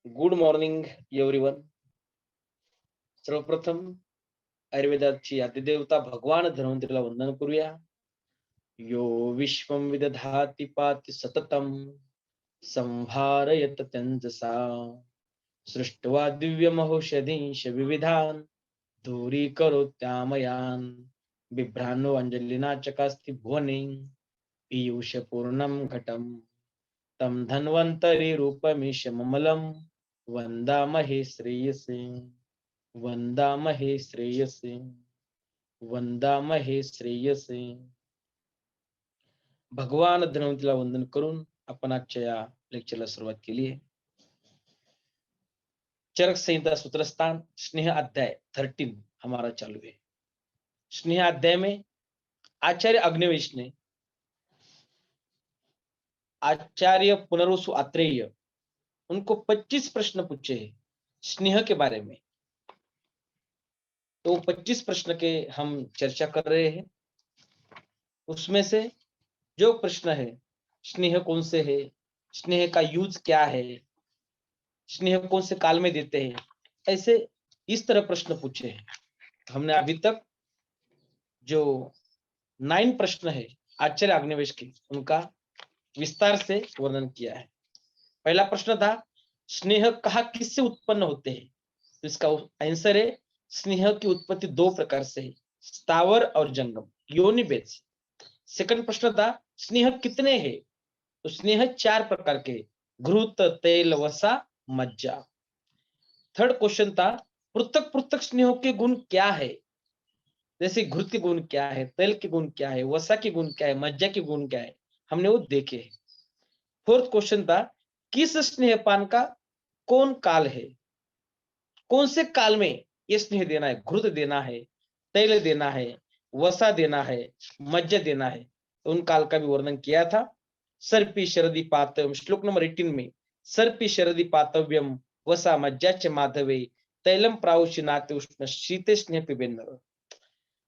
Good morning everyone. सर्वप्रथम आयुर्वेदाची आदिदेवता भगवान धन्वंतरीला वंदन करूया. यो विश्वं विदधाति पाति सततं संहारयत त्यंजसा सृष्ट्वा दिव्यमहोषधींश विविधान् दूरीकरोत्यामयान् बिभ्राणो अंजलिना चकास्ति भुवने पीयूषपूर्णं घटं तं धन्वन्तरि रूपमीशममलं वन्दामहे श्रेयसे वंदामहे श्रेयसे वंदामहे श्रेयसे. भगवान धन्वंतरीला वंदन करून आपण आजच्या या लेक्चरला सुरुवात केली आहे. चरक संहिता सूत्रस्थान स्नेह अध्याय 13 हमारा चालू है. स्नेह अध्याय में आचार्य अग्निवेश ने आचार्य पुनरुसु आत्रेय उनको 25 प्रश्न पूछे हैं स्नेह के बारे में. तो 25 प्रश्न के हम चर्चा कर रहे हैं. उसमें से जो प्रश्न है स्नेह कौन से है, स्नेह का यूज क्या है, स्नेह कौन से काल में देते हैं, ऐसे इस तरह प्रश्न पूछे हैं. हमने अभी तक जो 9 प्रश्न है आचार्य अग्निवेश के उनका विस्तार से वर्णन किया है. पहला प्रश्न था स्नेह कहाँ किससे उत्पन्न होते हैं. तो इसका आंसर है स्नेह की उत्पत्ति 2 प्रकार से है, स्थावर और जंगम योनि भेद से. सेकंड प्रश्न था स्नेह कितने हैं. तो स्नेह 4 प्रकार के, घृत, तेल, वसा, मज्जा. थर्ड क्वेश्चन था पृथक पृथक स्नेह के गुण क्या है. जैसे घृत के गुण क्या है, तेल के गुण क्या है, वसा के गुण क्या है, मज्जा के गुण क्या है, हमने वो देखे. फोर्थ क्वेश्चन था किस स्नेहपान का कौन काल है, कौन से काल में ये स्नेह देना है, घृत देना है, तेल देना है, वसा देना है, मज्जा देना है. तो उन काल का भी वर्णन किया था. सर्पी शरदी पातव्यम श्लोक नंबर 18 में सर्पी शरदी पातव्यम वसा मज्जाच माधवे तैलम प्राउषि नाते उष्ण शीते स्नेह पिबेन्न.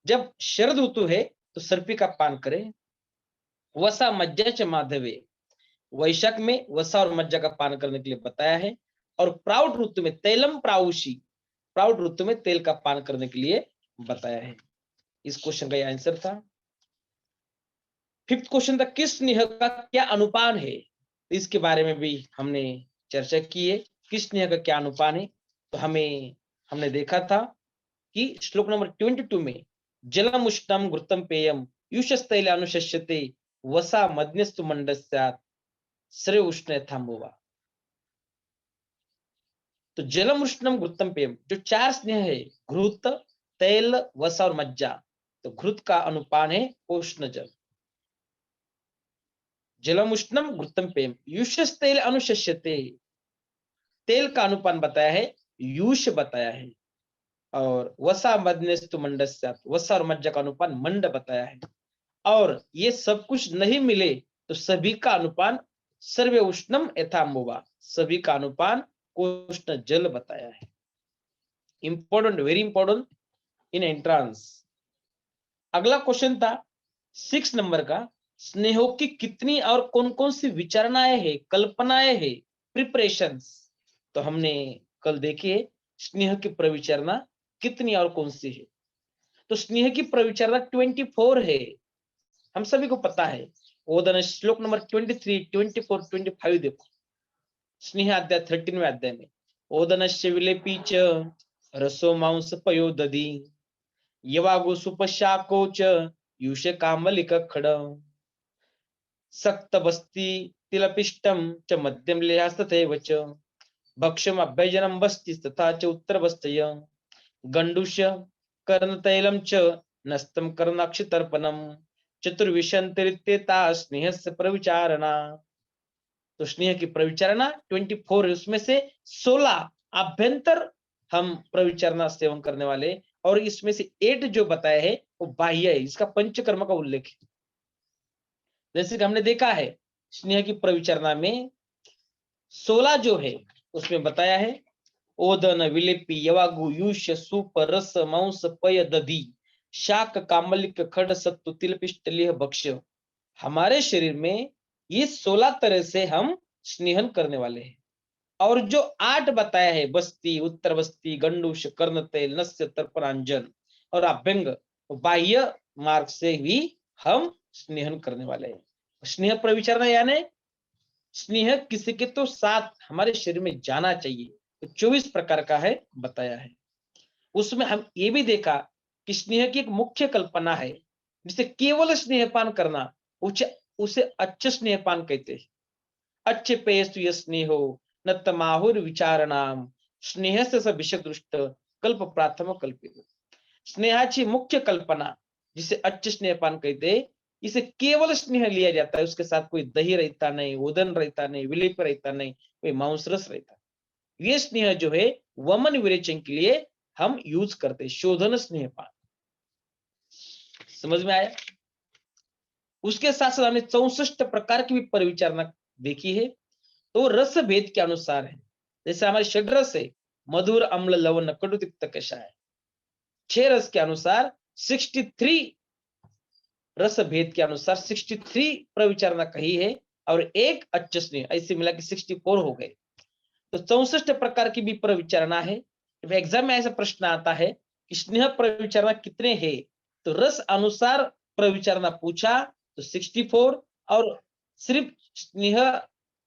जब शरद ऋतु है तो सर्पी का पान करें. वसा मज्जाच माधवे वैशाख में वसा और मज्जा का पान करने के लिए बताया है. और प्राउड ऋतु में तैलम प्राउषि, प्राउड ऋतु में तेल का पान करने के लिए बताया है. इस क्वेश्चन का आंसर था. फिफ्थ क्वेश्चन था किस स्नेह का क्या अनुपान है. इसके बारे में भी हमने चर्चा की है किस स्नेह का क्या अनुपान है. तो हमने देखा था कि श्लोक नंबर 22 में जलम उष्णम घृतम पेयम युषस्तैल अनुशस्यते वसा मध्यस्तु मंडस्यात् श्रेय उष्ण थांबोवा. तो जलम उष्णम घृतम पेयम जो 4 स्नेह है घृत, तेल, वसा और मज्जा. तो घृत का अनुपान है उष्ण जल. जलम उष्णम घृतम पेयम युषस्तैल अनुशस्यते, तेल का अनुपान बताया है, युष बताया है. और वसा मध्यस्तु मंडस्यात्, वसा और मज्जा का अनुपान मंड बताया है. और ये सब कुछ नहीं मिले तो सभी का अनुपान सर्वे उष्णम यथाम्बुवा, सभी का अनुपान उष्ण जल बताया है. Important, very important in entrance. अगला क्वेश्चन था 6 नंबर का स्नेहों की कितनी और कौन कौन सी विचारणाएं है, कल्पनाएं है, प्रिपरेशंस. तो हमने कल देखे स्नेह की प्रविचारणा कितनी और कौन सी है. तो स्नेह की प्रविचारणा 24 है, हम सभी को पता है. ओदन श्लोक नंबर 23, 24, 25 देखो. स्नेह अध्याय 13वें अध्याय में ओदनस्य विलेपी च रसो मांस पयो दधी यवागु सुपशाको च युष कामलिक खड सक्त बस्ती तिलपिष्टम च मध्यम लेहास्तथैव च भक्षम अभ्यजनम बस्ति तथा च उत्तर बस्तय गंडुष कर्णतैलम च नस्तम कर्णाक्षतर्पणम चतुर्विशंतरित्येता स्नेहस्य प्रविचारणा. तो स्नेह की प्रविचारणा 24 है, उसमें से 16 आभ्यंतर हम प्रविचारणा सेवन करने वाले, और इसमें से 8 जो बताया है वो बाह्य है, इसका पंचकर्म का उल्लेख है. जैसे कि हमने देखा है स्नेह की प्रविचारणा में 16 जो है उसमें बताया है ओदन विलेपी यवागु युष सूप रस मांस पय दधी शाक कामलिक खड सत्तु तिलपिष्ट लेह भक्ष्य. हमारे शरीर में ये 16 तरह से हम स्नेहन करने वाले हैं. और जो 8 बताया है, बस्ती, उत्तर बस्ती, गंडूष, कर्णतेल, नस्य, तर्पणांजन और अभ्यंग, बाह्य मार्ग से भी हम स्नेहन करने वाले हैं। स्नेह प्रविचरण यानी स्नेह किसी के तो साथ हमारे शरीर में जाना चाहिए, तो 24 प्रकार का है बताया है। उसमें हम ये भी देखा कि स्नेह की एक मुख्य कल्पना है, जिसे केवल स्नेहपान करना, उसे अच्छे स्नेहपान कहते हैं। अच्छे पेस्तु यह स्नेहो न तमाहुर विचारणाम स्नेह से विषदृष्ट कल्प प्राथम कल्पित। स्नेहाची मुख्य कल्पना, जिसे अच्छे स्नेहपान कहते, इसे केवल स्नेह लिया जाता है, उसके साथ कोई दही रहता नहीं, उदन रहता नहीं, विलेप रहता नहीं, कोई मांसरस रहता। ये स्नेह जो है वमन विरेचन के लिए हम यूज करते, शोधन स्नेहपान। समझ में आया? उसके साथ साथ हमने 64 प्रकार की भी परिविचारणा देखी है, तो रस भेद के अनुसार है। जैसे हमारे षड्रस है, मधुर, अम्ल, लवण, कटु, तिक्त, कषाय। 6 रस के अनुसार 63 रस भेद के अनुसार 63 प्रविचारणा कही है, और एक अच्छ स्नेह, ऐसे मिला के 64 हो गए। तो 64 प्रकार की भी प्रविचारणा है। एग्जाम में ऐसा प्रश्न आता है कि स्नेह प्रविचारणा कितने हैं, तो रस अनुसार प्रविचारणा पूछा तो 64, और सिर्फ स्नेह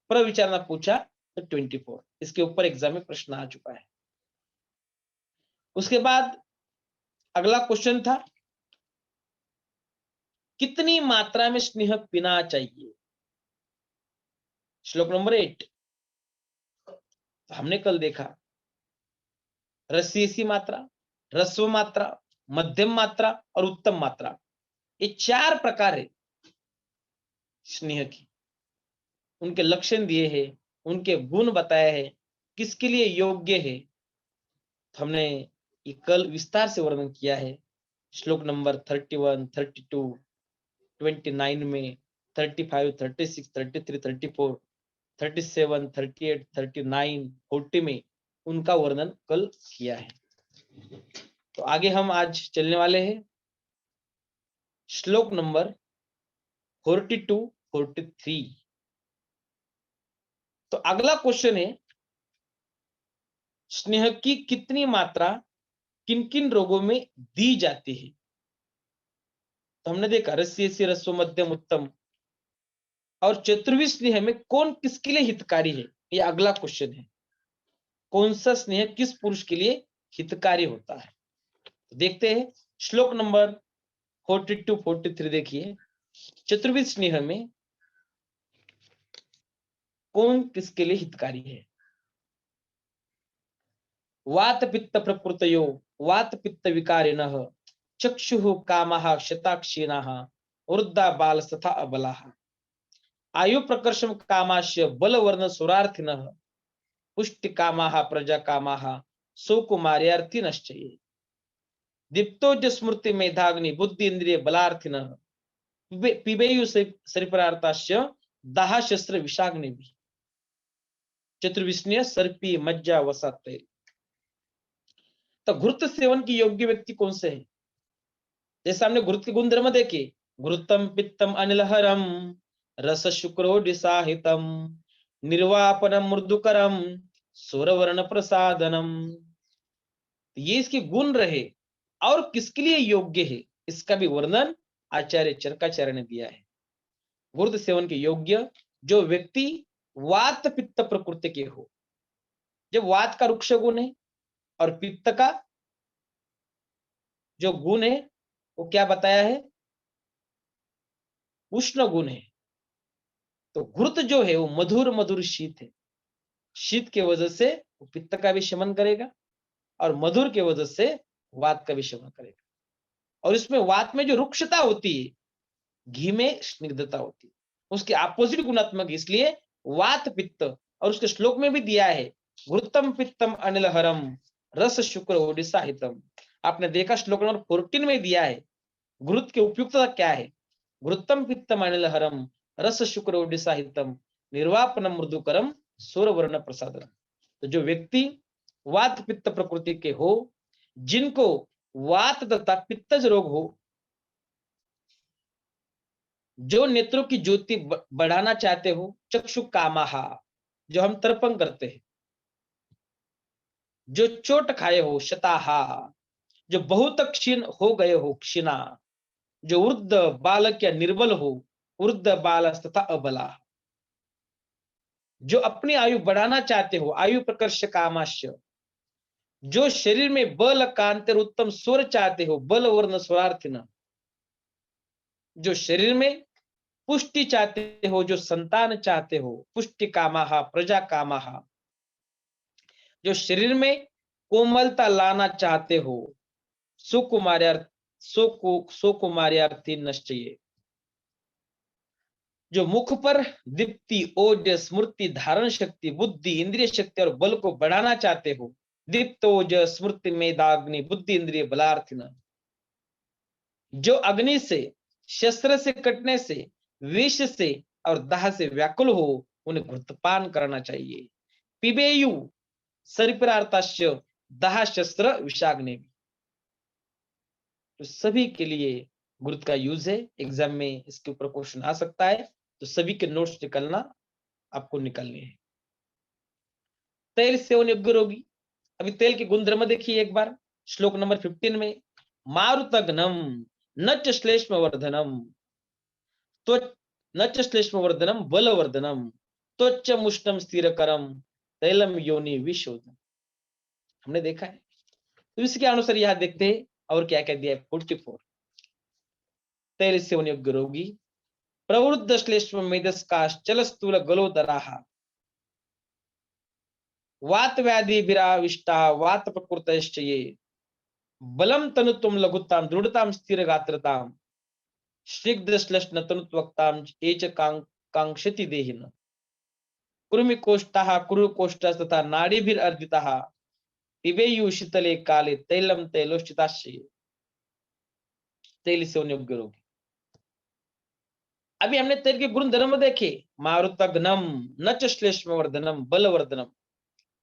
प्रविचारणा पूछा तो 24। इसके ऊपर एग्जाम में प्रश्न आ चुका है। उसके बाद अगला क्वेश्चन था, कितनी मात्रा में स्नेह पीना चाहिए? श्लोक नंबर 8। हमने कल देखा रसीसी मात्रा, रस्व मात्रा, मध्यम मात्रा और उत्तम मात्रा, ये 4 प्रकार है स्नेह की। उनके लक्षण दिए हैं, उनके गुण बताए हैं, किसके लिए योग्य है, तो हमने ये कल विस्तार से वर्णन किया है। श्लोक नंबर 31, 32, 29 में, 35, 36, 33, 34, 37, 38, 39, 40 में उनका वर्णन कल किया है। तो आगे हम आज चलने वाले हैं श्लोक नंबर 42, 43। तो अगला क्वेश्चन है, स्नेह की कितनी मात्रा किन किन रोगों में दी जाती है? तो हमने देखा रस्सी, रस्व, मध्यम, उत्तम, और चतुर्वी स्नेह में कौन किसके लिए हितकारी है, ये अगला क्वेश्चन है। कौन सा स्नेह किस पुरुष के लिए हितकारी होता है? तो देखते हैं श्लोक नंबर 42, 43 देखिए। चतुर्विध स्नेह में कौन किसके लिए हितकारी है? वात पित्त प्रकृतयो वात पित्त विकारिणः चक्षुः कामः शताक्षीणाः वृद्धा बाल तथा अबलाः आयु प्रकर्षम कामाश्य बलवर्ण सुरार्थिनः पुष्टि कामाः प्रजा कामाः सौकुमार्यार्थिनश्चये दीप्तोज स्मृति मेधाग्नि बुद्धि इंद्रिय बलार्थिनः पिबेयु सरिपरार्ताश्य दाह शस्त्र विषाग्नि भी चतुर्विष्णीय सर्पी मज्जा वसा तैल। तो घृत सेवन की योग्य व्यक्ति कौन से है? जैसे हमने घृत के गुण धर्म देखे, घृतम पित्तम अनिलहरम रस शुक्रोडिसाहितम निर्वापनम मृदुकरम सुरवर्ण प्रसादनम। ये इसके गुण रहे और किसके लिए योग्य है, इसका भी वर्णन आचार्य चरकाचार्य ने दिया है। घृत सेवन के योग्य जो व्यक्ति वात पित्त प्रकृति के हो। जब वात का रुक्ष गुण है और पित्त का जो गुण है वो क्या बताया है, उष्ण गुण है। तो घृत जो है वो मधुर मधुर शीत है। शीत के वजह से वो पित्त का भी शमन करेगा और मधुर के वजह से वात का भी शमन करेगा। और इसमें वात में जो रुक्षता होती है, घी में स्निग्धता होती है, उसके अपोजिट गुणात्मक, इसलिए वात पित्त। और उसके श्लोक में भी दिया है घृतम पित्तम अनिलहरम रस शुक्र ओडिसा हितम। आपने देखा श्लोक नंबर 14 में दिया है घृत की उपयुक्तता क्या है। घृतम पित्तम अनिलहरम रस शुक्र ओडिसा हितम निर्वापनम मृदुकरम सूरवर्ण प्रसादनम। तो जो व्यक्ति वात पित्त प्रकृति के हो, जिनको वात तथा पित्तज रोग हो, जो नेत्रों की ज्योति बढ़ाना चाहते हो, चक्षु कामाहा, जो हम तर्पण करते हैं, जो चोट खाए हो शताहा, जो बहुत क्षीण हो गए हो क्षीणा, जो वृद्ध बालक या निर्बल हो वृद्ध बाल तथा अबला, जो अपनी आयु बढ़ाना चाहते हो आयु प्रकर्ष कामाश्य, जो शरीर में बल कांतिर उत्तम स्वर चाहते हो बल वर्ण स्वरार्थिन, जो शरीर में पुष्टि चाहते हो जो संतान चाहते हो पुष्टि कामाहा प्रजा कामाहा, जो शरीर में कोमलता लाना चाहते हो सुकुमार्यार्थी निश्चय, जो मुख पर दीप्ति ओज स्मृति धारण शक्ति बुद्धि इंद्रिय शक्ति और बल को बढ़ाना चाहते हो दीप्त ओज स्मृति मेधाग्नि बुद्धि इंद्रिय बलार्थिन, जो अग्नि से शस्त्र से कटने से विष से और दाह से व्याकुल हो उन्हें घृतपान करना चाहिए। पिबेयु सरिपरार्थाश्य दाह शस्त्र विषाग्नि। तो सभी के लिए घृत का यूज है, एग्जाम में इसके ऊपर क्वेश्चन आ सकता है, तो सभी के नोट्स निकलना आपको निकलने हैं। तेल सेवन योग्य रोगी, अभी तेल के गुणधर्म देखिए एक बार श्लोक नंबर 15 में, मारुतग्नम नच श्लेष्म वर्धनम तो नच श्लेष्म वर्धनम बलवर्धनम त्वच मुष्टम स्थिरकरम तैलम योनि विशोधन। हमने देखा है, तो इसके अनुसार यहां देखते हैं और क्या कह दिया है 44। तेल सेवन योग्य रोगी प्रवृद्ध श्लेष्म मेदस्का चल स्थूल गलोदराः वात व्याधि विराविष्टा वात प्रकृतश्च ये बलम तनुत्वम लघुताम दृढ़ताम स्थिर गात्रताम शीघ्र श्लेष्ण तनुत्वक्ताम एच कांक्षति देहिन कुर्मि कोष्ठाः कुरु कोष्ठः तथा नाड़ीभिर अर्दिताः पिबेयु शीतले काले तैलम तैलोष्ठिताश्च। तेल सेवन योग्य रोगी, अभी हमने तेल के गुण धर्म देखे, मारुतग्नम नच श्लेष्म वर्धनम बलवर्धनम।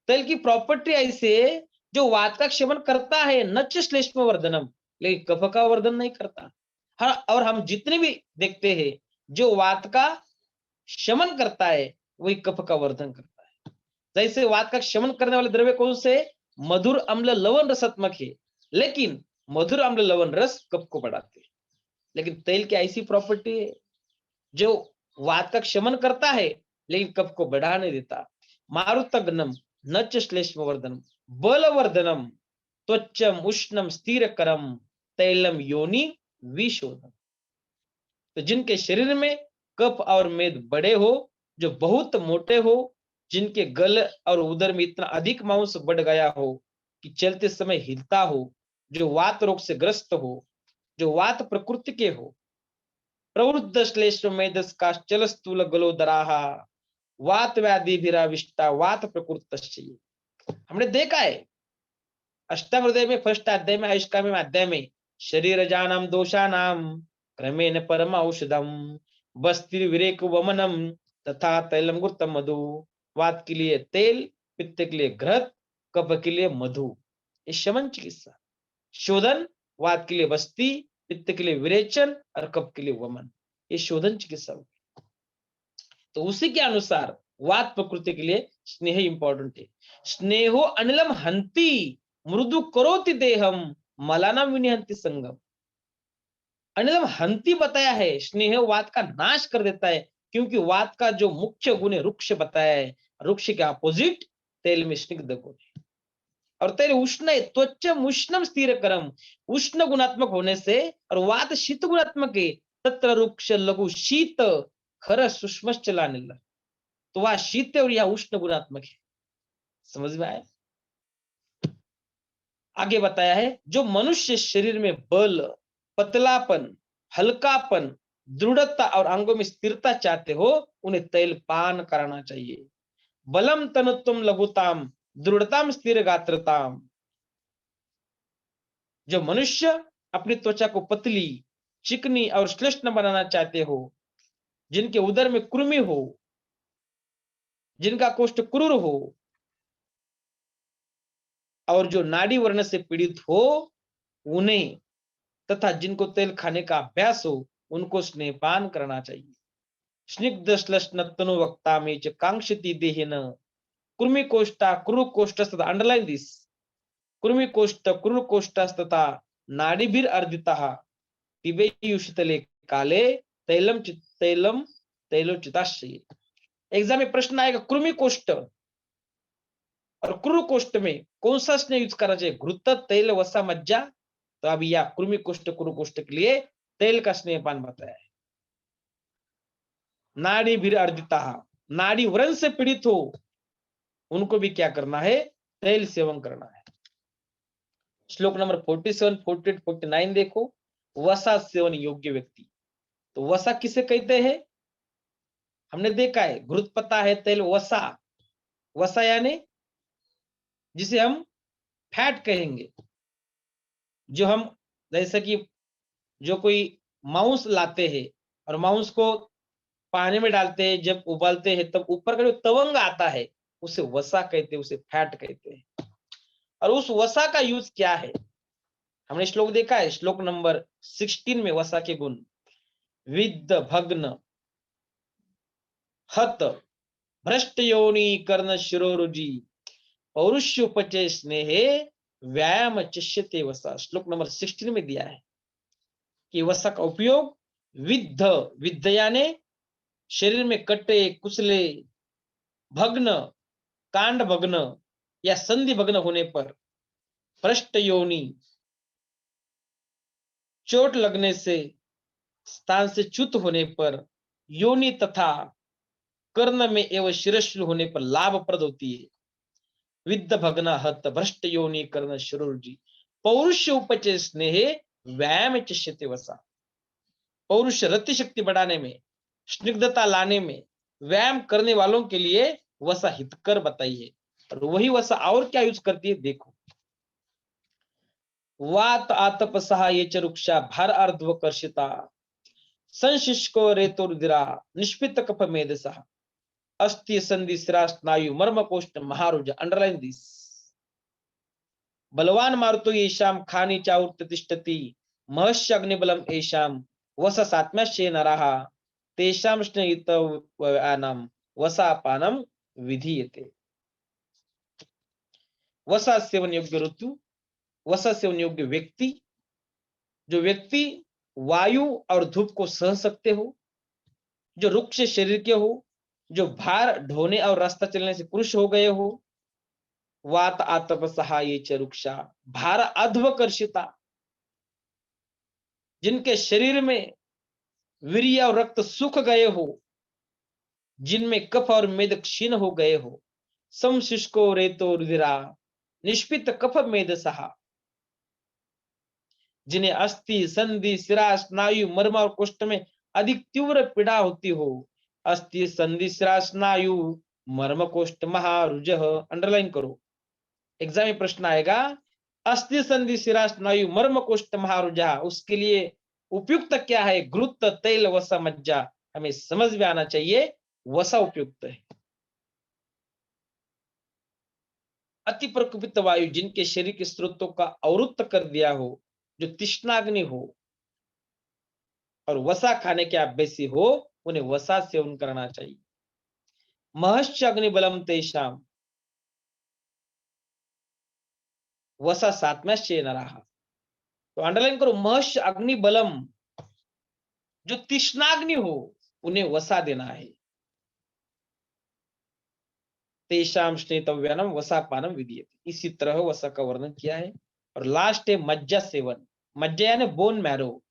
तेल की प्रॉपर्टी ऐसे जो वात का क्षमन करता है नच श्लेष्म वर्धनम, लेकिन कफ का वर्धन नहीं करता। हाँ, और हम जितने भी देखते हैं जो वात का शमन करता है वही कफ का वर्धन करता है। जैसे वात का शमन करने वाले द्रव्य कौन से, मधुर अम्ल लवण रसात्मक है, लेकिन मधुर अम्ल लवण रस कफ को बढ़ाते हैं। लेकिन तेल की ऐसी प्रॉपर्टी है जो वात का क्षमन करता है लेकिन कफ को बढ़ा नहीं देता। मारुतग्नम नच श्लेष्म वर्धनम बलवर्धनम त्वचम उष्णम स्थिरकरम तैलम योनि विशोधन। तो जिनके शरीर में कफ और मेद बड़े हो, जो बहुत मोटे हो, जिनके गल और उदर में इतना अधिक मांस बढ़ गया हो कि चलते समय हिलता हो, जो वात रोग से ग्रस्त हो, जो वात प्रकृति के हो, प्रवृद्ध श्लेष्म मेदस्का चल स्थूल गलोदराः वात व्याधि विराविष्टा वात प्रकृतश्च। हमने देखा है अष्टांग हृदय में फर्स्ट अध्याय में आयुष्कामी अध्याय में शरीर जानम दोषानाम क्रमेण परम औषधम बस्तिर विरेक वमनम तथा तैलम गुप्तम मधु। वात के लिए तेल, पित्त के लिए घृत, कफ के लिए मधु, ये शमन चिकित्सा। शोधन, वात के लिए बस्ती, पित्त के लिए विरेचन और कफ के लिए वमन, ये शोधन चिकित्सा होगी। तो उसी के अनुसार वात प्रकृति के लिए स्नेह इंपॉर्टेंट है। स्नेहो अनिलम हंति मृदु करोति देहम मलाना विनिहंति संगम। अनिलम हंति बताया है, स्नेह वात का नाश कर देता है, क्योंकि वात का जो मुख्य गुण है रुक्ष बताया है, रुक्ष के अपोजिट तेल में स्निग्ध गुण है। और तेल उष्ण है, त्वचम उष्णम स्थिरकरम, उष्ण गुणात्मक होने से, और वात शीत गुणात्मक है, तत्र रुक्ष लघु शीत खर सूक्ष्मश्च लानिल। तो वह शीत है और यह उष्ण गुणात्मक है। समझ में आया? आगे बताया है जो मनुष्य शरीर में बल, पतलापन, हल्कापन, दृढ़ता और अंगों में स्थिरता चाहते हो उन्हें तेल पान कराना चाहिए। बलम तनुत्वम लघुताम दृढ़ताम स्थिर गात्रताम। जो मनुष्य अपनी त्वचा को पतली, चिकनी और श्लिष्ण बनाना चाहते हो, जिनके उदर में कृमि हो, जिनका कोष्ठ क्रूर हो, और जो नाड़ी वर्ण से पीड़ित हो उन्हें, तथा जिनको तेल खाने का अभ्यास हो उनको स्नेहपान करना चाहिए। स्निग्ध श्लेष्ण तनु वक्ता में कांक्षति देहिन कृमि कोष्ठा क्रू कोष्ठ, अंडरलाइन दिस, कृमि कोष्ठ क्रूर कोष्ठस्तथा नाड़ीभिर अर्दिता पिबेयुषितले काले तैलम तैलम तैलोचिताश्रय। एग्जाम में प्रश्न आएगा कृमि कोष्ठ और क्रूर कोष्ठ में कौन सा स्नेह यूज करना चाहिए, घृत तेल वसा मज्जा। तो अभी यह कृमि कोष्ठ क्रूर कोष्ठ के लिए तेल का स्नेहपान बताया है। नाड़ी भी अर्दिता, नाड़ी व्रण से पीड़ित हो उनको भी क्या करना है, तेल सेवन करना है। श्लोक नंबर 47, 48, 49 देखो, वसा सेवन योग्य व्यक्ति। तो वसा किसे कहते हैं, हमने देखा है घृत पता है, तेल वसा, वसा यानी जिसे हम फैट कहेंगे, जो हम जैसे कि जो कोई मांस लाते हैं और मांस को पानी में डालते हैं, जब उबालते हैं तब ऊपर का जो तवंग आता है उसे वसा कहते हैं, उसे फैट कहते हैं। और उस वसा का यूज क्या है, हमने श्लोक देखा है, श्लोक नंबर 16 में वसा के गुण, विद्ध भग्न हत भ्रष्ट योनि कर्ण शिरोरुजि पौरुष्य उपचय स्नेहे व्यायाम चिष्यते वसा। श्लोक नंबर 16 में दिया है कि वसा का उपयोग विद्ध, विद्ध यानी शरीर में कटे कुचले, भग्न कांड भग्न या संधि भग्न होने पर, भ्रष्ट योनि चोट लगने से, स्थान से च्युत होने पर, योनि तथा कर्ण में एवं शिरश्रु होने पर लाभप्रद होती है। विद्ध भग्न हत भ्रष्ट योनि कर्ण शिरोरुजि पौरुष उपचय स्नेहे व्यायाम चिष्यते वसा। पौरुष रति शक्ति बढ़ाने में, स्निग्धता लाने में, व्यायाम करने वालों के लिए वसा हितकर बताई है। और वही वसा और क्या यूज करती है देखो, वात आतप सहाय च रुक्षा भर अर्ध्वकर्षिता संशिष्को रेतोरुदिरा निष्पित कफ मेदसा अस्थि संधि शिरा स्नायु मर्म कोष्ठ महारुज। Underline this. बलवान मारुतो येषाम खानी चाउर्त तिष्ठति महस्य अग्निबलम येषाम वस सात्म्यश्चे नराः तेषाम स्नेहितव्यानाम वसापानम विधीयते। वसा सेवन योग्य ऋतु, वसा सेवन योग्य व्यक्ति, जो व्यक्ति वायु और धूप को सह सकते हो, जो रुक्ष शरीर के हो, जो भार ढोने और रास्ता चलने से पुरुष हो गए हो, वात आतप सहाय च रुक्षा भार अध्वकर्षिता, जिनके शरीर में वीर्य और रक्त सूख गए हो, जिनमें कफ और मेद क्षीण हो गए हो, समशुष्को रेतो रुधिरा निष्पित कफ मेद सहा, जिन्हें अस्थि संधि शिरा स्नायु मर्म और कुष्ठ में अधिक तीव्र पीड़ा होती हो, अस्थि संधि शिरा स्नायु मर्म कोष्ठ महारुज। अंडरलाइन करो, एग्जाम में प्रश्न आएगा, अस्थि संधि शिरा स्नायु मर्म कोष्ठ महारुजा, उसके लिए उपयुक्त क्या है, घृत तेल वसा मज्जा। हमें समझ में आना चाहिए वसा उपयुक्त है। अति प्रकुपित वायु, जिनके शरीर के स्रोतों का अवरुद्ध कर दिया हो, जो तृष्णाग्नि हो और वसा खाने के अभ्यासी हो, उन्हें वसा सेवन करना चाहिए। महश्च अग्निबलम तेषाम वसा सात्म्यश्चे नराः। तो अंडरलाइन करो, महश्च अग्निबलम, जो तृष्णाग्नि हो उन्हें वसा देना है। तेषाम स्नेहितव्यानाम वसापानम विधीयते। इसी तरह वसा का वर्णन किया है। और लास्ट है मज्जा सेवन, मज्जा यानी बोन मैरो।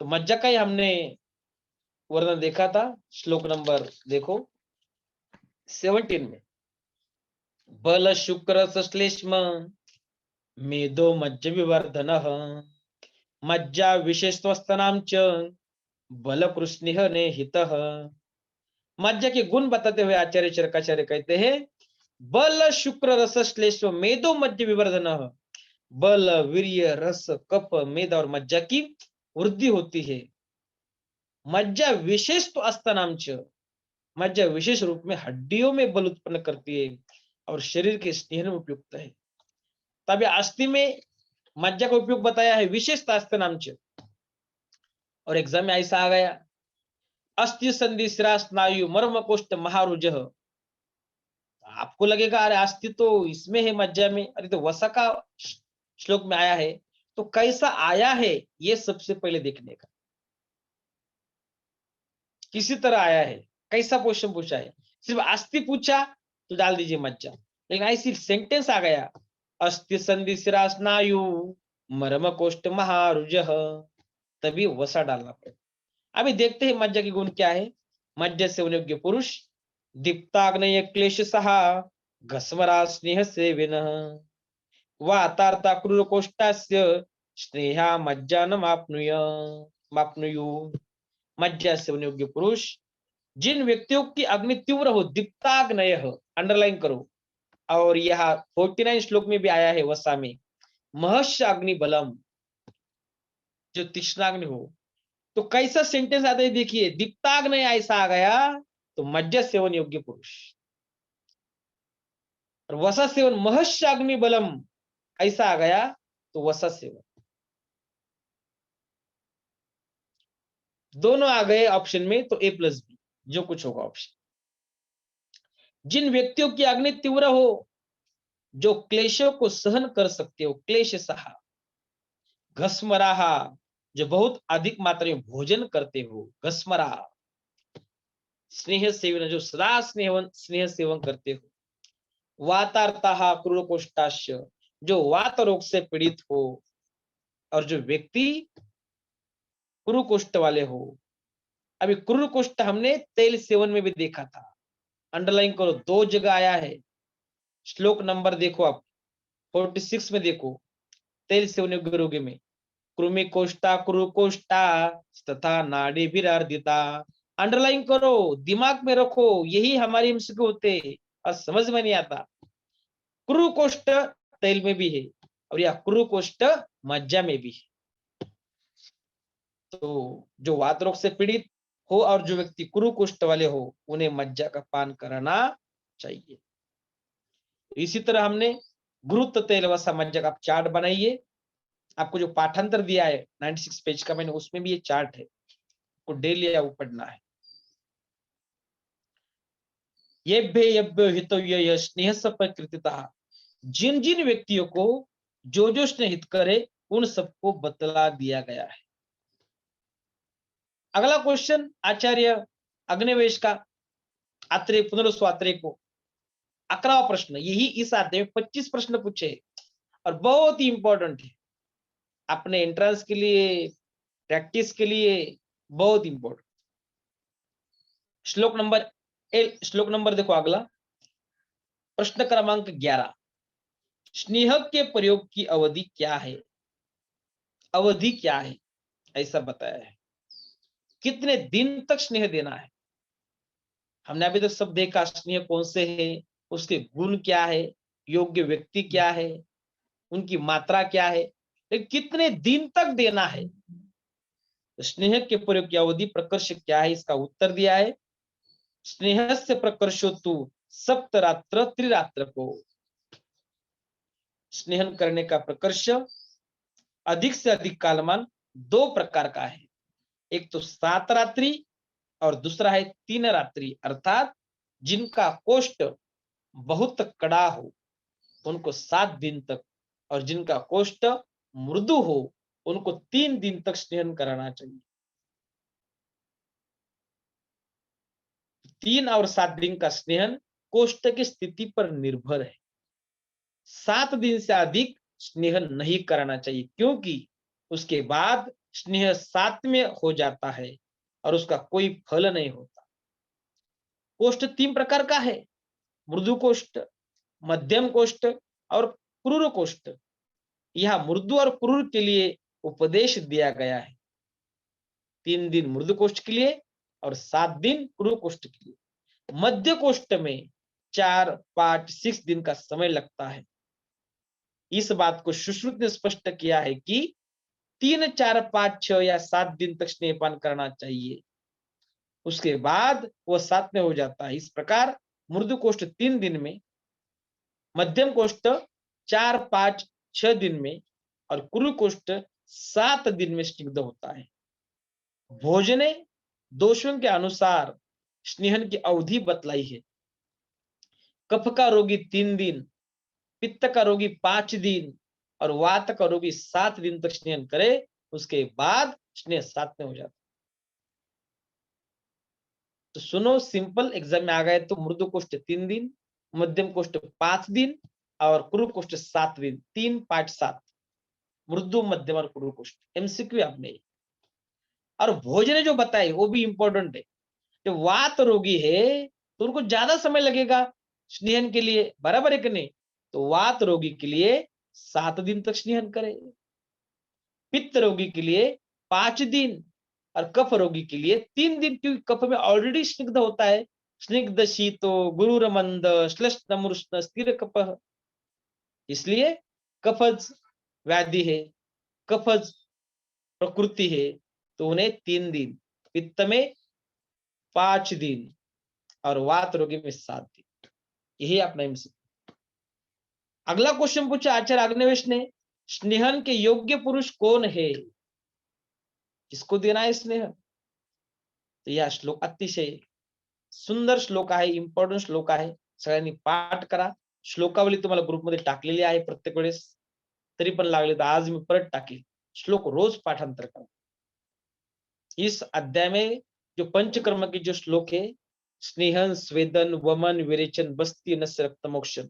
तो मज्जा का ही हमने वर्णन देखा था, श्लोक नंबर देखो 17 में, बल शुक्र सश्लेष्म मेदो मज्ज विवर्धन मज्जा विशेषस्तनाम च बल कृष्ण ने हित। मज्जा के गुण बताते हुए आचार्य चरकाचार्य कहते हैं, बल शुक्र रस श्लेष्म मेदो मज्ज विवर्धन, बल वीर्य रस कफ मेद और मज्जा की वृद्धि होती है। मज्जा विशेष तो अस्तनाम च, मज्जा विशेष रूप में हड्डियों में बल उत्पन्न करती है और शरीर के स्नेह में उपयुक्त है। तभी अस्थि में मज्जा का उपयोग बताया है, विशेषता अस्तनाम च। और एग्जाम में ऐसा आ गया, अस्थि संधि शिरा स्नायु मर्म कोष्ठ महारुज। आप आपको लगेगा अरे अस्थि तो इसमें है मज्जा में, अरे तो वसा का श्लोक में आया है, तो कैसा आया है ये सबसे पहले देखने का, किसी तरह आया है, कैसा क्वेश्चन पूछा है। सिर्फ अस्थि पूछा तो डाल दीजिए मज्जा, लेकिन ऐसी सेंटेंस आ गया अस्थि संधि सिरा स्नायु मर्म कोष्ठ महारुज, तभी वसा डालना पड़ेगा। अभी देखते हैं मज्जा के गुण क्या है। मज्जा से योग्य पुरुष दीप्ताग्नय क्लेश सहा घस्मरा स्नेह से विनः वातार्ता क्रूर कोष्ठास्य स्नेहा मज्जा न माप्नुयु। मज्जा से योग्य पुरुष जिन व्यक्तियों की अग्नि तीव्र हो, दीप्ताग्नय, अंडरलाइन करो, और यह 49 श्लोक में भी आया है वसा में, महर्ष अग्नि बलम, जो तीक्ष्णाग्नि हो। तो कैसा सेंटेंस आता है देखिए, दीप्ताग्नय ऐसा आ गया तो मज्जा सेवन योग्य पुरुष, और वसा सेवन महर्ष अग्नि बलम ऐसा आ गया तो वसा सेवन। दोनों आ गए ऑप्शन में तो A+B जो कुछ होगा ऑप्शन। जिन व्यक्तियों की अग्नि तीव्र हो, जो क्लेशों को सहन कर सकते हो, क्लेश सहा, घस्मराहा, जो बहुत अधिक मात्रा में भोजन करते हो, घस्मरा, स्नेह सेवन, जो सदा स्नेह सेवन करते हो, वातार्ता क्रूर कोष्ठास्य, जो वात रोग से पीड़ित हो, और जो व्यक्ति क्रूर कोष्ठ वाले हो। अभी क्रूर कोष्ठ हमने तेल सेवन में भी देखा था, अंडरलाइन करो, 2 जगह आया है। श्लोक नंबर देखो आप 46 में देखो, तेल सेवन योग्य रोगी में कृमि कोष्ठा क्रूर कोष्ठा तथा नाड़ी विरार्दिता, अंडरलाइन करो, दिमाग में रखो, यही हमारी एमसीक्यू होते और समझ में नहीं आता। क्रूर कोष्ठ तेल में भी है और यह क्रूर कोष्ठ मज्जा में भी है। तो जो वात रोग से पीड़ित हो और जो व्यक्ति क्रूर कुष्ठ वाले हो, उन्हें मज्जा का पान कराना चाहिए। इसी तरह हमने गुरुत्व तेल वसा मज्जा का चार्ट बनाइए। आपको जो पाठांतर दिया है 96 पेज का, मैंने उसमें भी ये चार्ट है, को डेली वो पढ़ना है। येभ्य हितो ये स्नेह प्रकृतिता, जिन जिन व्यक्तियों को जो स्नेहित करे उन सबको बतला दिया गया है। अगला क्वेश्चन आचार्य अग्निवेश का आत्रेय पुनरुस्वात्रेय को 11वां प्रश्न, यही इस अध्याय में 25 प्रश्न पूछे और बहुत ही इंपॉर्टेंट है अपने एंट्रेंस के लिए, प्रैक्टिस के लिए बहुत इंपॉर्टेंट। श्लोक नंबर देखो अगला, प्रश्न क्रमांक 11, स्नेह के प्रयोग की अवधि क्या है? अवधि क्या है ऐसा बताया है, कितने दिन तक स्नेह देना है। हमने अभी तक सब देखा, स्नेह कौन से है, उसके गुण क्या है, योग्य व्यक्ति क्या है, उनकी मात्रा क्या है, लेकिन कितने दिन तक देना है। स्नेह के प्रयोग की अवधि प्रकर्ष क्या है, इसका उत्तर दिया है, स्नेह से प्रकर्षो तु सप्तरात्र त्रिरात्र को। स्नेहन करने का प्रकर्ष अधिक से अधिक कालमान 2 प्रकार का है, एक तो 7 रात्रि और दूसरा है 3 रात्रि, अर्थात जिनका कोष्ठ बहुत कड़ा हो उनको 7 दिन तक, और जिनका कोष्ठ मृदु हो उनको 3 दिन तक स्नेहन कराना चाहिए। 3 और 7 दिन का स्नेहन कोष्ठ की स्थिति पर निर्भर है। 7 दिन से अधिक स्नेहन नहीं कराना चाहिए, क्योंकि उसके बाद स्नेह 7 में हो जाता है और उसका कोई फल नहीं होता। कोष्ठ 3 प्रकार का है, मृदु कोष्ठ, मध्यम कोष्ठ और क्रूर कोष्ठ। यह मृदु और क्रूर के लिए उपदेश दिया गया है, 3 दिन मृदु कोष्ठ के लिए और 7 दिन क्रूर कोष्ठ के लिए। मध्य कोष्ठ में 4, 5, 6 दिन का समय लगता है। इस बात को सुश्रुत ने स्पष्ट किया है कि 3, 4, 5, 6 या 7 दिन तक स्नेहपान करना चाहिए, उसके बाद वो 7 में हो जाता है। इस प्रकार मृदु कोष्ठ 3 दिन में, मध्यम कोष्ठ 4, 5, 6 दिन में और क्रूर कोष्ठ 7 दिन में स्निग्ध होता है। भोजने दोषों के अनुसार स्नेहन की अवधि बतलाई है। कफ का रोगी 3 दिन, पित्त का रोगी 5 दिन और वात का रोगी 7 दिन तक स्नेहन करे, उसके बाद स्नेह साथ में हो जाता। तो सुनो, सिंपल एग्जाम में आ गए तो मृदु कोष्ठ 3 दिन, मध्यम कोष्ठ 5 दिन और क्रूर कोष्ठ 7 दिन, 3 5 7, मृदु मध्यम और क्रूर कोष्ठ। एमसीक्यू आपने। और भोजन जो बताए वो भी इंपॉर्टेंट है। जो वात रोगी है तो उनको ज्यादा समय लगेगा स्नेहन के लिए, बराबर है कि नहीं? तो वात रोगी के लिए 7 दिन तक स्नेहन करे, पित्त रोगी के लिए 5 दिन और कफ रोगी के लिए 3 दिन, क्योंकि कफ में ऑलरेडी स्निग्ध होता है। स्निग्ध शीतो गुरुर मंद श्लेष्ण स्थिर कफ, इसलिए कफज व्याधि है, कफज प्रकृति है, तो उन्हें 3 दिन, पित्त में 5 दिन और वात रोगी में 7 दिन। यही अपना एमसी। अगला क्वेश्चन पूछा आचार्य अग्निवेश ने, स्नेहन के योग्य पुरुष कौन है? किसको देना है स्नेह? तो यह श्लोक अतिशय सुंदर श्लोक आहे, इम्पॉर्टंट श्लोक आहे, सगळ्यांनी पाठ करा। श्लोकावली तुम्हाला ग्रुपमध्ये टाकलेली आहे प्रत्येक वेळेस, तरी पण लागले तर आज मी परत टाकेल। श्लोक रोज पाठांतर करा। इस अध्याय में जो पंचकर्म के जो श्लोक है, स्नेहन स्वेदन वमन विरेचन बस्ती नस्य रक्त मोक्षण,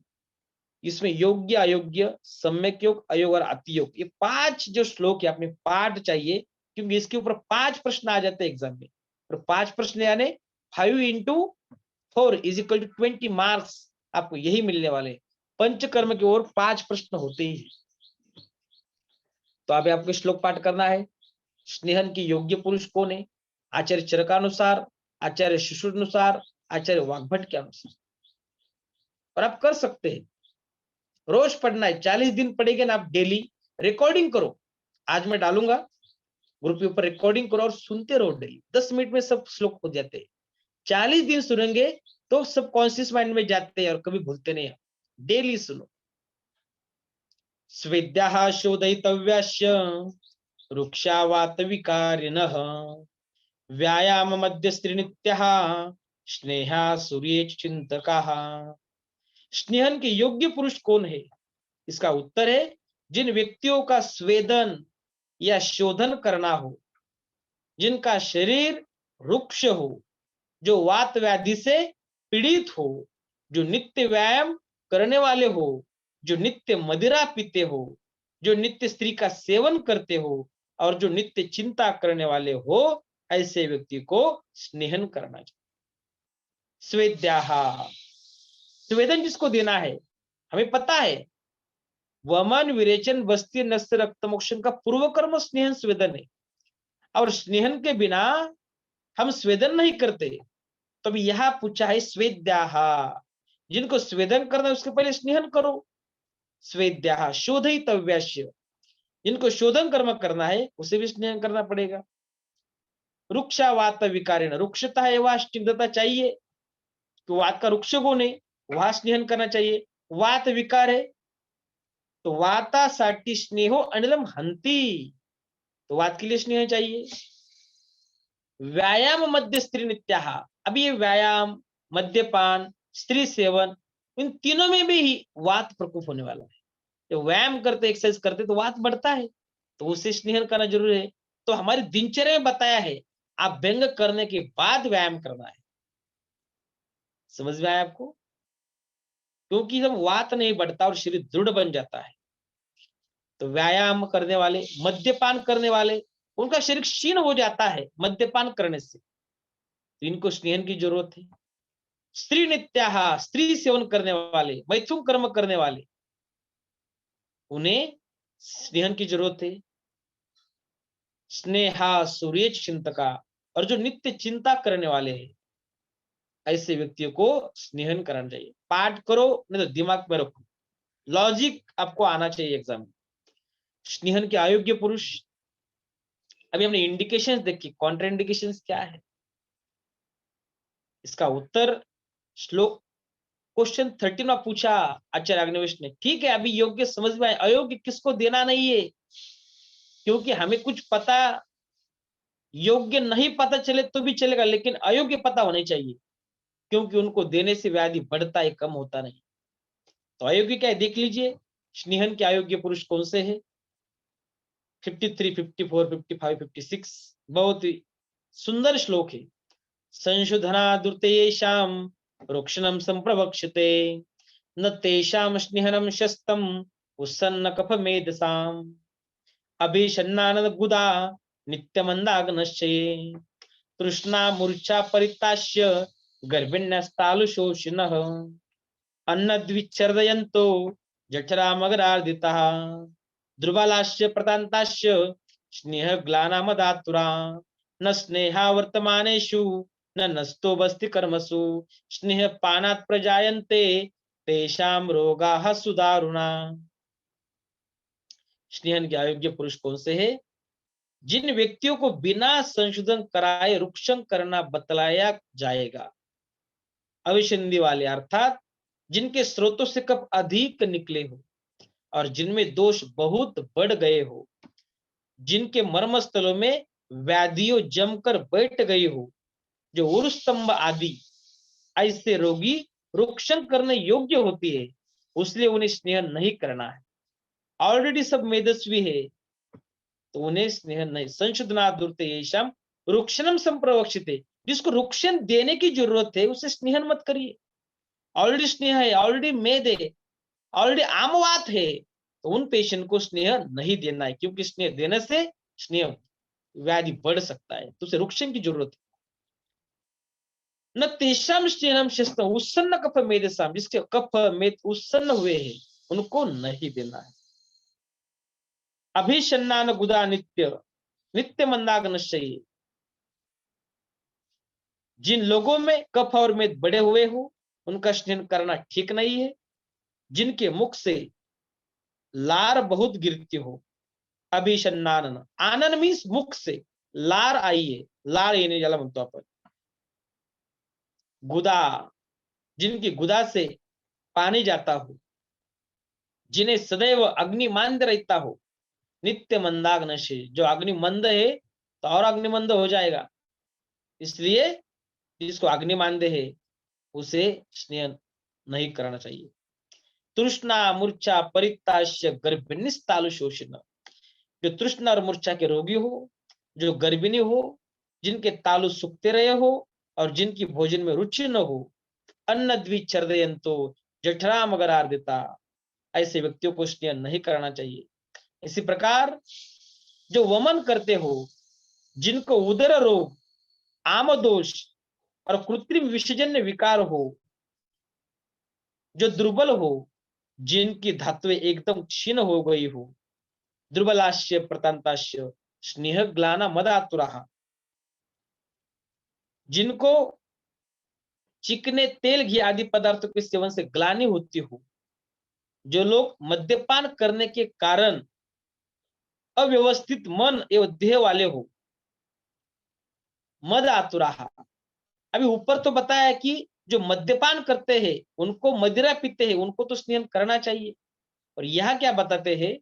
इसमें योग्य अयोग्य सम्यक योग अयोग और अति योग, ये 5 जो श्लोक है अपने पाठ चाहिए, क्योंकि इसके ऊपर 5 प्रश्न आ जाते हैं एग्जाम में। और 5 प्रश्न यानी 5 into 4 is equal to 20 marks आपको यही मिलने वाले। पंचकर्म की ओर 5 प्रश्न होते ही है। तो अभी आपको श्लोक पाठ करना है। स्नेहन की योग्य पुरुष कौन है? आचार्य चरकानुसार, आचार्य शिशुनुसार, आचार्य वाग्भट के अनुसार। और आप कर सकते हैं, रोज पढ़ना है, 40 दिन पढ़ेंगे ना आप डेली। रिकॉर्डिंग करो, आज मैं डालूंगा ग्रुप के ऊपर, रिकॉर्डिंग करो और सुनते रहो डेली। 10 मिनट में सब श्लोक हो जाते हैं। 40 दिन सुनेंगे तो सब कॉन्शियस माइंड में जाते हैं और कभी भूलते नहीं। डेली सुनो। स्वेद्याः शोधयितव्याश्च रुक्षावात विकारिणः व्यायाम मध्यस्त्रिनित्यः स्नेहा सूर्ये चिंतकाः। स्नेहन के योग्य पुरुष कौन है? इसका उत्तर है जिन व्यक्तियों का स्वेदन या शोधन करना हो, जिनका शरीर रुक्ष हो, जो वात व्याधि से पीड़ित हो, जो नित्य व्यायाम करने वाले हो, जो नित्य मदिरा पीते हो, जो नित्य स्त्री का सेवन करते हो और जो नित्य चिंता करने वाले हो, ऐसे व्यक्ति को स्नेहन करना चाहिए। स्वेद्याः, स्वेदन जिसको देना है, हमें पता है वमन विरेचन बस्ती नस्य रक्त मोक्षण का पूर्व कर्म स्नेहन स्वेदन है, और स्नेहन के बिना हम स्वेदन नहीं करते। तो अभी यहां पूछा है स्वेद्याः, जिनको स्वेदन करना है उसके पहले स्नेहन करो। स्वेद्याः शोधयितव्याश्च, जिनको शोधन कर्म करना है उसे भी स्नेहन करना पड़ेगा। रुक्षा वात विकारेण, रुक्षता है वह स्निग्धता चाहिए, तो वात का रुक्ष गुण है वहां स्नेहन करना चाहिए। वात विकार है तो वातासाठी स्नेहो अनिलम हंती, तो वात के लिए स्नेह चाहिए। व्यायाम मध्य स्त्री नित्याह, अब ये व्यायाम मद्यपान स्त्री सेवन इन तीनों में भी ही वात प्रकोप होने वाला है। जब व्यायाम करते एक्सरसाइज करते तो वात बढ़ता है, तो उसे स्नेहन करना जरूरी है। तो हमारी दिनचर्या में बताया है आप व्यंग करने के बाद व्यायाम करना है। समझ में आया आपको? क्योंकि जब वात नहीं बढ़ता और शरीर दृढ़ बन जाता है, तो व्यायाम करने वाले मद्यपान करने वाले उनका शरीर क्षीण हो जाता है मद्यपान करने से, तो इनको स्नेहन की जरूरत है। स्त्री नित्याह, स्त्री सेवन करने वाले मैथुन कर्म करने वाले उन्हें स्नेहन की जरूरत है। स्नेहा सूर्य चिंतका, और जो नित्य चिंता करने वाले हैं ऐसे व्यक्तियों को स्नेहन करना चाहिए। पाठ करो नहीं तो दिमाग में रखो, लॉजिक आपको आना चाहिए एग्जाम में। स्नेहन के अयोग्य पुरुष, अभी हमने इंडिकेशंस देखी, कॉन्ट्रा इंडिकेशंस क्या है, इसका उत्तर श्लोक क्वेश्चन 13 में पूछा आचार्य अग्निवेश ने। ठीक है, अभी योग्य समझ में आए, अयोग्य किसको देना नहीं है, क्योंकि हमें कुछ पता, योग्य नहीं पता चले तो भी चलेगा लेकिन अयोग्य पता होने चाहिए। क्योंकि उनको देने से व्याधि बढ़ता है, कम होता नहीं। तो अयोग्य क्या है देख लीजिए, स्नेहन के अयोग्य पुरुष कौन से है? 53, 54, 55, 56 बहुत ही सुंदर श्लोक है। संशोधना दुर्तयेषां रोक्षणं संप्रवक्ष्यते, न तेषां स्नेहनं शस्तम् उत्सन्न कफमेधसाम् अभिषन्नानद गुदा नित्यमन्दाग्नश्चये तृष्णा मूर्छा परिताश्य गर्भिण्यस्तालुशोषिणः अन्नद्विच्छर्दयन्तो जठरामगरार्दिताः ध्रुवालाश्च प्रतान्ताश्च स्नेहग्लानामदातुरा न स्नेहा वर्तमानेषु न नस्तो बस्ति कर्मसु स्नेहपानात् प्रजायन्ते तेषां रोगाः सुदारुणा। स्नेहन के अयोग्य पुरुष कौन से है? जिन व्यक्तियों को बिना संशोधन कराए रुक्षण करना बतलाया जाएगा। अविसंधि वाले अर्थात जिनके स्रोतों से कप अधिक निकले हो और जिनमें दोष बहुत बढ़ गए हो, जिनके मर्म स्थलों में व्याधियों जमकर बैठ गई हो, जो उरुस्तंभ आदि, ऐसे रोगी रुक्षण करने योग्य होती है, उसलिए उन्हें स्नेह नहीं करना है। ऑलरेडी सब मेदस्वी है तो उन्हें स्नेह नहीं। संशोधना दुर्ते येषाम रुक्षणम संप्रवक्षिते, जिसको रुक्षण देने की जरूरत है उसे स्नेहन मत करिए। ऑलरेडी स्नेह है, ऑलरेडी मेद है, ऑलरेडी आमवात है, तो उन पेशेंट को स्नेह नहीं देना है, क्योंकि स्नेह देने से स्नेह व्याधि बढ़ सकता है, तो उसे रुक्षण की जरूरत है। न तेषाम स्नेहम शस्त्र उत्सन्न कफ मेदसाम, जिसके कफ मेद उत्सन्न हुए हैं उनको नहीं देना है। अभिषन्नान गुदा नित्य नित्य मंदाग्नश्चये, जिन लोगों में कफ और मेद बढ़े हुए हो उनका स्नेह करना ठीक नहीं है। जिनके मुख से लार बहुत गिरती हो, अभिषन्नानन, आनन मीन्स मुख से लार आई है, लार येणे ज्याला म्हणतो आपण। गुदा, जिनकी गुदा से पानी जाता हो, जिन्हें सदैव अग्निमंद रहता हो, नित्य मंदाग्न से, जो अग्निमंद है तो और अग्निमंद हो जाएगा, इसलिए जिसको अग्निमंद है उसे स्नेह नहीं करना चाहिए। तृष्णा मूर्छा परिताश्य गर्भिणीस्तालु शोषण, जो तृष्णा और मूर्छा के रोगी हो, जो गर्भिणी हो, जिनके तालु सूखते रहे हो और जिनकी भोजन में रुचि न हो, अन्न द्विच्छर्दयन्तो जठराम अगरार्दिता, ऐसे व्यक्तियों को स्नेह नहीं करना चाहिए। इसी प्रकार जो वमन करते हो, जिनको उदर रोग, आमदोष और कृत्रिम विषजन्य विकार हो, जो दुर्बल हो, जिनकी धातुएं एकदम क्षीण हो गई हो, दुर्बलाश्य प्रतांताश्य स्नेह ग्लाना मदातुरा, जिनको चिकने तेल घी आदि पदार्थों के सेवन से ग्लानि होती हो, जो लोग मद्यपान करने के कारण अव्यवस्थित मन एवं देह वाले हो, मद आतुराहा। अभी ऊपर तो बताया कि जो मद्यपान करते हैं उनको, मदिरा पीते हैं उनको तो स्नेह करना चाहिए, और यह क्या बताते हैं,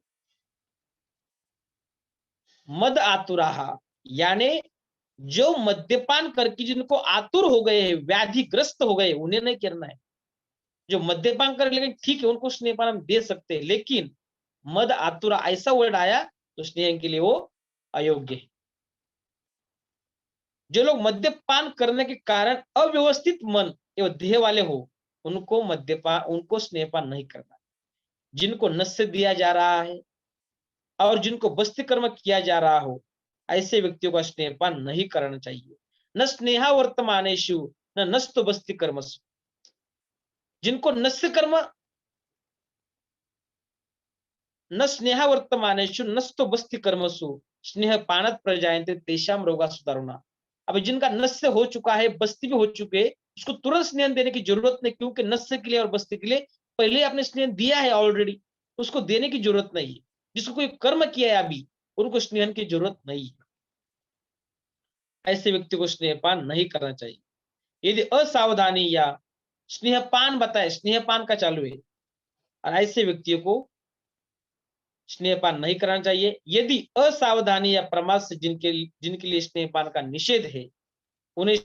मद आतुराहा, यानी जो मद्यपान करके जिनको आतुर हो गए हैं, व्याधिग्रस्त हो गए, उन्हें नहीं करना है। जो मद्यपान कर लेकिन ठीक है, उनको स्नेहपान हम दे सकते हैं, लेकिन मद आतुरा ऐसा वर्ड आया तो स्नेह के लिए वो अयोग्य है। जो लोग मद्यपान करने के कारण अव्यवस्थित मन एवं देह वाले हो, उनको मद्यपान, उनको स्नेहपान नहीं करना। जिनको नस्य दिया जा रहा है और जिनको बस्ती कर्म किया जा रहा हो, ऐसे व्यक्तियों का स्नेहपान नहीं करना चाहिए। न स्नेहा वर्तमानेषु न नस्तो बस्ती कर्मसु, जिनको नस्य कर्म, न स्नेहा वर्तमानेषु नस्तो बस्ती कर्मसु स्नेह पानत प्रजायन्ते तेषाम रोगा सुदारुणा। अब जिनका नस्य हो चुका है, बस्ती भी हो चुके, उसको तुरंत स्नेह देने की जरूरत नहीं, क्योंकि नस्य के लिए और बस्ती के लिए पहले आपने स्नेह दिया है ऑलरेडी, उसको देने की जरूरत नहीं है। जिसको कोई कर्म किया है अभी, उनको स्नेह की जरूरत नहीं है। ऐसे व्यक्ति को स्नेहपान नहीं करना चाहिए। यदि असावधानी या स्नेहपान बताए, स्नेहपान का चालू है, और ऐसे व्यक्तियों को स्नेहपान नहीं करना चाहिए। यदि असावधानी या प्रमाद से जिनके लिए स्नेहपान का निषेध है, उन्हें